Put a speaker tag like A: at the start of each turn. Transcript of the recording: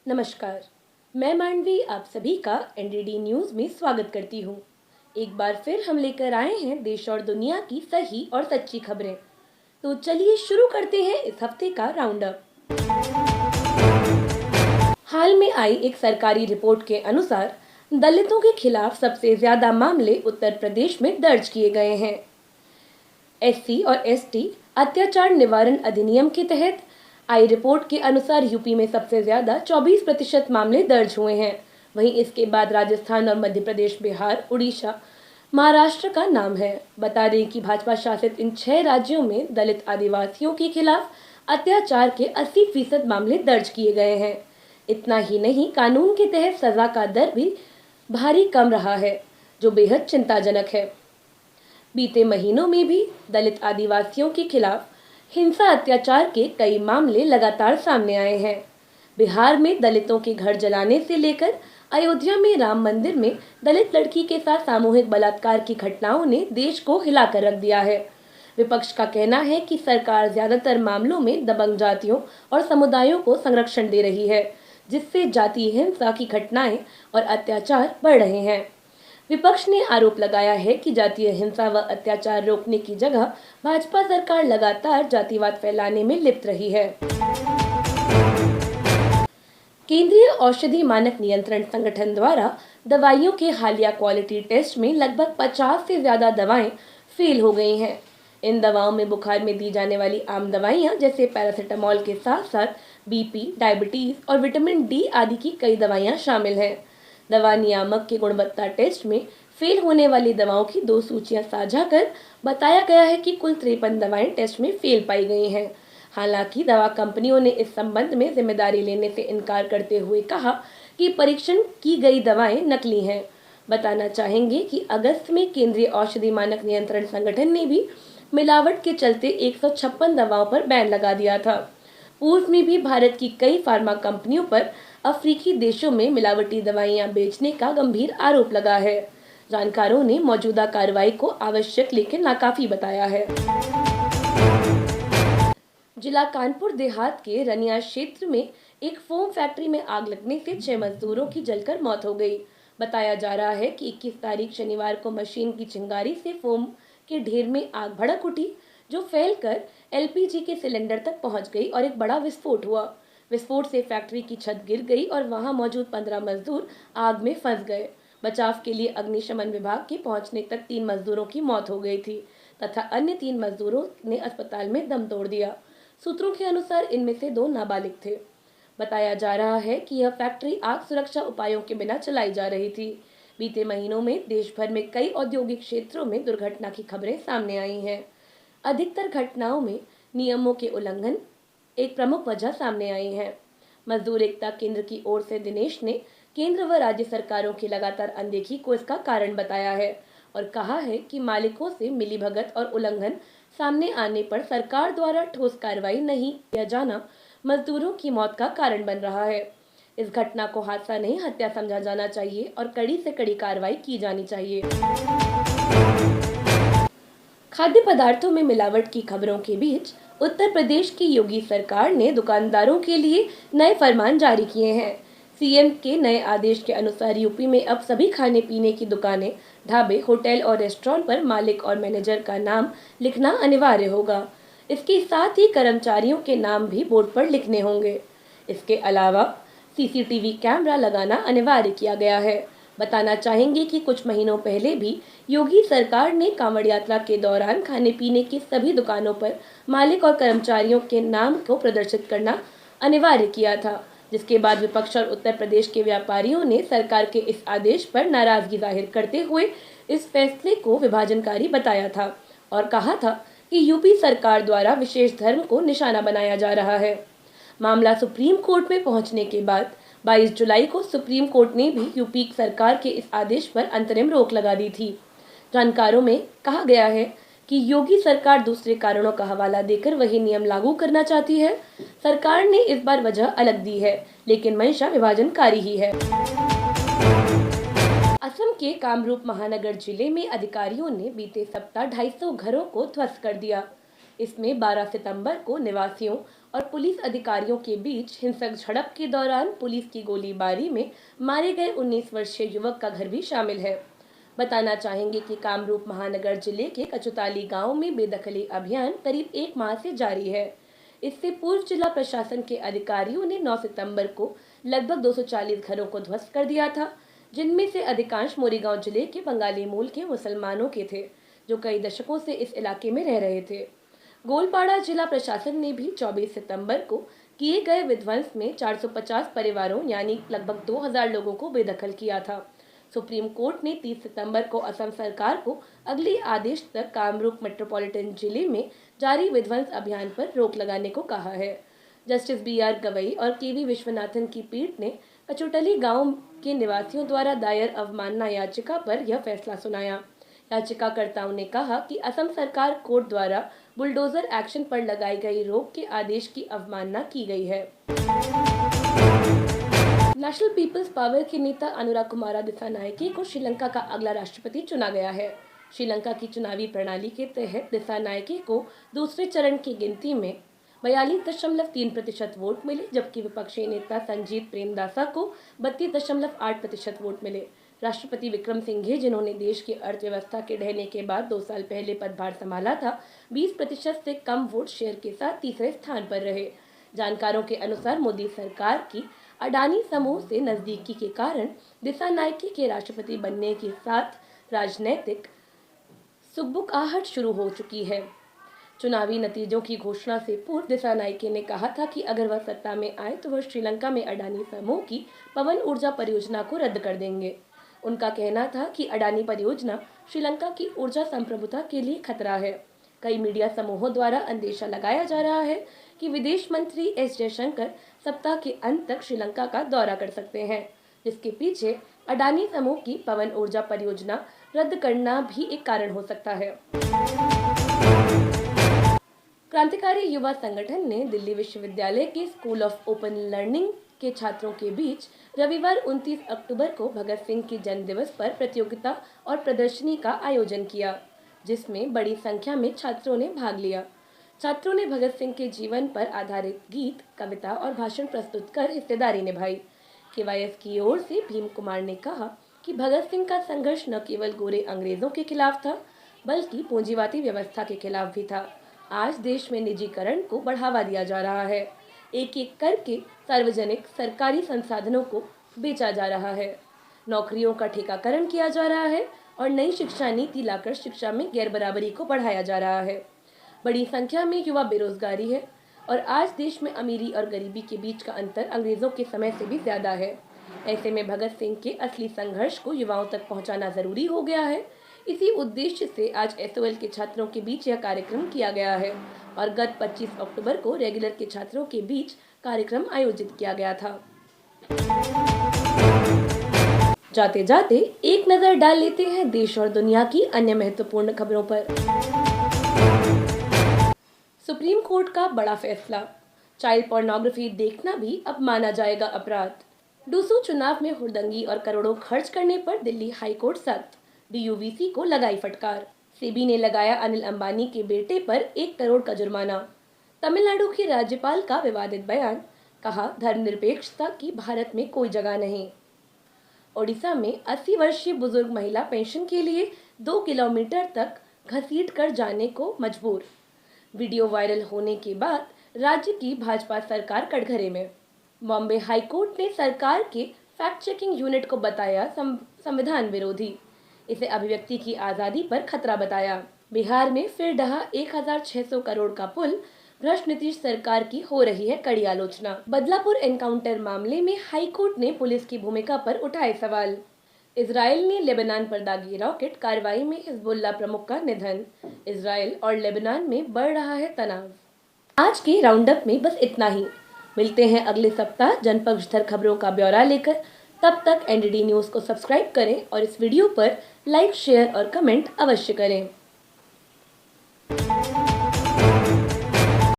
A: नमस्कार। मैं मानवी आप सभी का एनडीडी न्यूज में स्वागत करती हूँ। एक बार फिर हम लेकर आए हैं देश और दुनिया की सही और सच्ची खबरें। तो चलिए शुरू करते हैं इस हफ्ते का राउंड अप। हाल में आई एक सरकारी रिपोर्ट के अनुसार दलितों के खिलाफ सबसे ज्यादा मामले उत्तर प्रदेश में दर्ज किए गए हैं। एससी और एसटी अत्याचार निवारण अधिनियम के तहत आई रिपोर्ट के अनुसार यूपी में सबसे ज्यादा 24% मामले दर्ज हुए हैं। वहीं इसके बाद राजस्थान और मध्य प्रदेश, बिहार, उड़ीसा, महाराष्ट्र का नाम है। बता दें कि भाजपा शासित इन 6 राज्यों में दलित आदिवासियों के खिलाफ अत्याचार के 80% मामले दर्ज किए गए हैं। इतना ही नहीं, कानून के तहत सजा का दर भी भारी कम रहा है, जो बेहद चिंताजनक है। बीते महीनों में भी दलित आदिवासियों के खिलाफ हिंसा अत्याचार के कई मामले लगातार सामने आए हैं। बिहार में दलितों के घर जलाने से लेकर अयोध्या में राम मंदिर में दलित लड़की के साथ सामूहिक बलात्कार की घटनाओं ने देश को हिलाकर रख दिया है। विपक्ष का कहना है कि सरकार ज्यादातर मामलों में दबंग जातियों और समुदायों को संरक्षण दे रही है, जिससे जातीय हिंसा की घटनाएं और अत्याचार बढ़ रहे हैं। विपक्ष ने आरोप लगाया है कि जातीय हिंसा व अत्याचार रोकने की जगह भाजपा सरकार लगातार जातिवाद फैलाने में लिप्त रही है। केंद्रीय औषधि मानक नियंत्रण संगठन द्वारा दवाइयों के हालिया क्वालिटी टेस्ट में लगभग 50 से ज्यादा दवाएं फेल हो गई हैं। इन दवाओं में बुखार में दी जाने वाली आम दवाइयां जैसे पैरासीटामोल के साथ साथ बीपी, डायबिटीज और विटामिन डी आदि की कई दवाइयां शामिल हैं। दवा नियामक के गुणवत्ता टेस्ट में फेल होने वाली दवाओं की 2 सूचियां साझा कर बताया गया है कि कुल 53 दवाएं टेस्ट में फेल पाई गई हैं। हालांकि दवा कंपनियों ने इस संबंध में जिम्मेदारी लेने से इनकार करते हुए कहा कि परीक्षण की गई दवाएं नकली हैं। बताना चाहेंगे कि अगस्त में केंद्रीय औषधि मानक नियंत्रण संगठन ने भी मिलावट के चलते 156 दवाओं पर बैन लगा दिया था। पूर्व में भी भारत की कई फार्मा कंपनियों पर अफ्रीकी देशों में मिलावटी दवाइयां बेचने का गंभीर आरोप लगा है। जानकारों ने मौजूदा कार्रवाई को आवश्यक लेकिन नाकाफी बताया है। जिला कानपुर देहात के रनिया क्षेत्र में एक फोम फैक्ट्री में आग लगने से 6 मजदूरों की जलकर मौत हो गई। बताया जा रहा है कि 21 तारीख शनिवार को मशीन की चिंगारी से फोम के ढेर में आग भड़क उठी, जो फैलकर एलपीजी के सिलेंडर तक पहुंच गई और एक बड़ा विस्फोट हुआ। विस्फोट से फैक्ट्री की छत गिर गई और वहां मौजूद 15 मजदूर आग में फंस गए। बचाव के लिए अग्निशमन विभाग के पहुंचने तक 3 मजदूरों की मौत हो गई थी तथा अन्य 3 मजदूरों ने अस्पताल में दम तोड़ दिया। सूत्रों के अनुसार इनमें से 2 नाबालिग थे। बताया जा रहा है कि यह फैक्ट्री आग सुरक्षा उपायों के बिना चलाई जा रही थी। बीते महीनों में देश भर में कई औद्योगिक क्षेत्रों में दुर्घटना की खबरें सामने आई हैं। अधिकतर घटनाओं में नियमों के उल्लंघन एक प्रमुख वजह सामने आई है। मजदूर एकता केंद्र की ओर से दिनेश ने केंद्र व राज्य सरकारों की लगातार अनदेखी को इसका कारण बताया है और कहा है कि मालिकों से मिलीभगत और उल्लंघन सामने आने पर सरकार द्वारा ठोस कार्रवाई नहीं किया जाना मजदूरों की मौत का कारण बन रहा है। इस घटना को हादसा नहीं हत्या समझा जाना चाहिए और कड़ी से कड़ी कार्रवाई की जानी चाहिए। खाद्य पदार्थों में मिलावट की खबरों के बीच उत्तर प्रदेश की योगी सरकार ने दुकानदारों के लिए नए फरमान जारी किए हैं। सीएम के नए आदेश के अनुसार यूपी में अब सभी खाने पीने की दुकानें, ढाबे, होटल और रेस्टोरेंट पर मालिक और मैनेजर का नाम लिखना अनिवार्य होगा। इसके साथ ही कर्मचारियों के नाम भी बोर्ड पर लिखने होंगे। इसके अलावा सीसीटीवी कैमरा लगाना अनिवार्य किया गया है। बताना चाहेंगे कि कुछ महीनों पहले भी योगी सरकार ने कांवड़ यात्रा के दौरान खाने पीने की सभी दुकानों पर मालिक और कर्मचारियों के नाम को प्रदर्शित करना अनिवार्य किया था, जिसके बाद विपक्ष और उत्तर प्रदेश के व्यापारियों ने सरकार के इस आदेश पर नाराजगी जाहिर करते हुए इस फैसले को विभाजनकारी बताया था और कहा था कि यूपी सरकार द्वारा विशेष धर्म को निशाना बनाया जा रहा है। मामला सुप्रीम कोर्ट में पहुंचने के बाद 22 जुलाई को सुप्रीम कोर्ट ने भी यूपी सरकार के इस आदेश पर अंतरिम रोक लगा दी थी। जानकारों में कहा गया है कि योगी सरकार दूसरे कारणों का हवाला देकर वही नियम लागू करना चाहती है। सरकार ने इस बार वजह अलग दी है, लेकिन मंशा विभाजनकारी ही है। असम के कामरूप महानगर जिले में अधिकारियों ने बीते सप्ताह 250 घरों को ध्वस्त कर दिया। इसमें 12 सितंबर को निवासियों और पुलिस अधिकारियों के बीच हिंसक झड़प के दौरान पुलिस की गोलीबारी में मारे गए 19 वर्षीय युवक का घर भी शामिल है। बताना चाहेंगे कि कामरूप महानगर जिले के कचुताली गांव में बेदखली अभियान करीब 1 माह से जारी है। इससे पूर्व जिला प्रशासन के अधिकारियों ने 9 सितंबर को लगभग 240 घरों को ध्वस्त कर दिया था, जिनमें से अधिकांश मोरीगांव जिले के बंगाली मूल के मुसलमानों के थे, जो कई दशकों से इस इलाके में रह रहे थे। गोलपाड़ा जिला प्रशासन ने भी 24 सितंबर को किए गए विध्वंस में 450 परिवारों यानी लगभग 2000 लोगों को बेदखल किया था। सुप्रीम कोर्ट ने 30 सितंबर को असम सरकार को अगले आदेश तक कामरूप मेट्रोपॉलिटन जिले में जारी विध्वंस अभियान पर रोक लगाने को कहा है। जस्टिस BR गवई और KV विश्वनाथन की पीठ ने कचोटली गांव के निवासियों द्वारा दायर अवमानना याचिका पर यह फैसला सुनाया। याचिकाकर्ताओं ने कहा कि असम सरकार कोर्ट द्वारा बुलडोजर एक्शन पर लगाई गई रोक के आदेश की अवमानना की गई है। नेशनल पीपल्स पावर के नेता अनुरा कुमारा दिसानायके को श्रीलंका का अगला राष्ट्रपति चुना गया है। श्रीलंका की चुनावी प्रणाली के तहत दिसानायके को दूसरे चरण की गिनती में 42.3% वोट मिले, जबकि विपक्षी नेता संजीत प्रेमदासा को 32.8% वोट मिले। राष्ट्रपति विक्रम सिंघे, जिन्होंने देश की अर्थव्यवस्था के ढहने के बाद 2 साल पहले पदभार संभाला था, 20% से कम वोट शेयर के साथ तीसरे स्थान पर रहे। जानकारों के अनुसार मोदी सरकार की अडानी समूह से नजदीकी के कारण दिसानायके के राष्ट्रपति बनने के साथ राजनीतिक सुगबुगाहट शुरू हो चुकी है। चुनावी नतीजों की घोषणा से पूर्व दिसानायके ने कहा था कि अगर वह सत्ता में आए तो वह श्रीलंका में अडानी समूह की पवन ऊर्जा परियोजना को रद्द कर देंगे। उनका कहना था कि अडानी परियोजना श्रीलंका की ऊर्जा संप्रभुता के लिए खतरा है। कई मीडिया समूहों द्वारा अंदेशा लगाया जा रहा है कि विदेश मंत्री S जयशंकर सप्ताह के अंत तक श्रीलंका का दौरा कर सकते हैं, जिसके पीछे अडानी समूह की पवन ऊर्जा परियोजना रद्द करना भी एक कारण हो सकता है। क्रांतिकारी युवा संगठन ने दिल्ली विश्वविद्यालय के स्कूल ऑफ ओपन लर्निंग के छात्रों के बीच रविवार 29 अक्टूबर को भगत सिंह के जन्म दिवस पर प्रतियोगिता और प्रदर्शनी का आयोजन किया, जिसमें बड़ी संख्या में छात्रों ने भाग लिया। छात्रों ने भगत सिंह के जीवन पर आधारित गीत, कविता और भाषण प्रस्तुत कर हिस्सेदारी निभाई। KYS की ओर से भीम कुमार ने कहा कि भगत सिंह का संघर्ष न केवल गोरे अंग्रेजों के खिलाफ था, बल्कि पूंजीवादी व्यवस्था के खिलाफ भी था। आज देश में निजीकरण को बढ़ावा दिया जा रहा है। एक एक करके सार्वजनिक सरकारी संसाधनों को बेचा जा रहा है, नौकरियों का ठेकाकरण किया जा रहा है और नई शिक्षा नीति लाकर शिक्षा में गैरबराबरी को बढ़ाया जा रहा है। बड़ी संख्या में युवा बेरोजगारी है और आज देश में अमीरी और गरीबी के बीच का अंतर अंग्रेजों के समय से भी ज्यादा है। ऐसे में भगत सिंह के असली संघर्ष को युवाओं तक पहुंचाना जरूरी हो गया है। इसी उद्देश्य से आज SOL के छात्रों के बीच यह कार्यक्रम किया गया है और गत 25 अक्टूबर को रेगुलर के छात्रों के बीच कार्यक्रम आयोजित किया गया था। जाते जाते एक नजर डाल लेते हैं देश और दुनिया की अन्य महत्वपूर्ण खबरों पर। सुप्रीम कोर्ट का बड़ा फैसला, चाइल्ड पोर्नोग्राफी देखना भी अब माना जाएगा अपराध। डूसू चुनाव में हुड़दंगी और करोड़ों खर्च करने पर दिल्ली हाईकोर्ट सख्त, DUVC को लगाई फटकार। सेबी ने लगाया अनिल अंबानी के बेटे पर 1 करोड़ का जुर्माना। तमिलनाडु की राज्यपाल का विवादित बयान, कहा धर्मनिरपेक्षता की भारत में कोई जगह नहीं। ओडिशा में 80 वर्षीय बुजुर्ग महिला पेंशन के लिए 2 किलोमीटर तक घसीट कर जाने को मजबूर। वीडियो वायरल होने के बाद राज्य की भाजपा सरकार कटघरे में। बॉम्बे हाईकोर्ट ने सरकार के फैक्ट चेकिंग यूनिट को बताया संविधान विरोधी, इसे अभिव्यक्ति की आजादी पर खतरा बताया। बिहार में फिर ढहा 1600 करोड़ का पुल, भ्रष्ट नीतीश सरकार की हो रही है कड़ी आलोचना। बदलापुर एनकाउंटर मामले में हाईकोर्ट ने पुलिस की भूमिका पर उठाए सवाल। इजराइल ने लेबनान पर दागी रॉकेट कार्रवाई में हिजबुल्लाह प्रमुख का निधन। इजराइल और लेबनान में बढ़ रहा है तनाव। आज के राउंडअप में बस इतना ही। मिलते हैं अगले सप्ताह जनपक्षधर खबरों का ब्यौरा लेकर। तब तक NDD न्यूज को सब्सक्राइब करें और इस वीडियो पर लाइक, शेयर और कमेंट अवश्य करें।